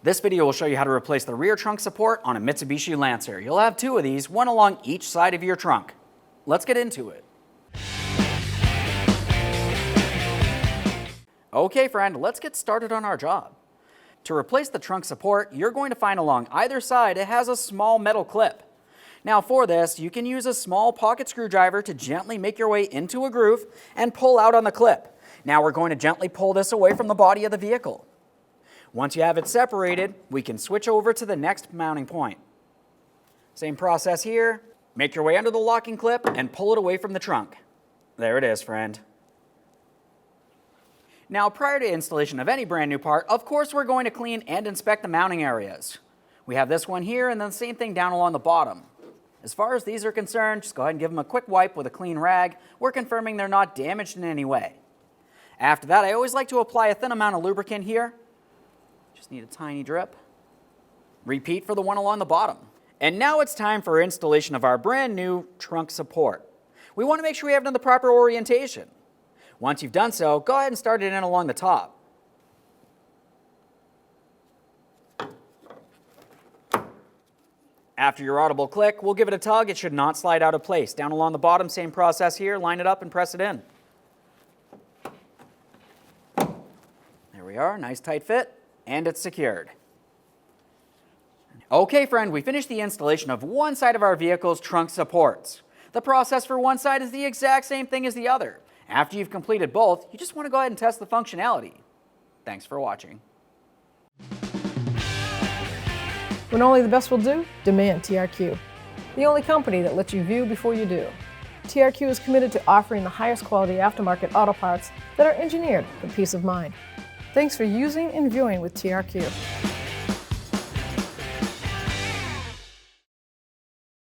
This video will show you how to replace the rear trunk support on a Mitsubishi Lancer. You'll have two of these, one along each side of your trunk. Let's get into it. Okay friend, let's get started on our job. To replace the trunk support, you're going to find along either side it has a small metal clip. Now for this, you can use a small pocket screwdriver to gently make your way into a groove and pull out on the clip. Now we're going to gently pull this away from the body of the vehicle. Once you have it separated, we can switch over to the next mounting point. Same process here. Make your way under the locking clip and pull it away from the trunk. There it is, friend. Now, prior to installation of any brand new part, of course we're going to clean and inspect the mounting areas. We have this one here and then the same thing down along the bottom. As far as these are concerned, just go ahead and give them a quick wipe with a clean rag. We're confirming they're not damaged in any way. After that, I always like to apply a thin amount of lubricant here. Just need a tiny drip. Repeat for the one along the bottom. And now it's time for installation of our brand new trunk support. We want to make sure we have it in the proper orientation. Once you've done so, go ahead and start it in along the top. After your audible click, we'll give it a tug. It should not slide out of place. Down along the bottom, same process here. Line it up and press it in. There we are, nice tight fit, and it's secured. Okay friend, we finished the installation of one side of our vehicle's trunk supports. The process for one side is the exact same thing as the other. After you've completed both, you just want to go ahead and test the functionality. Thanks for watching. When only the best will do, demand TRQ. The only company that lets you view before you do. TRQ is committed to offering the highest quality aftermarket auto parts that are engineered for peace of mind. Thanks for using and viewing with TRQ.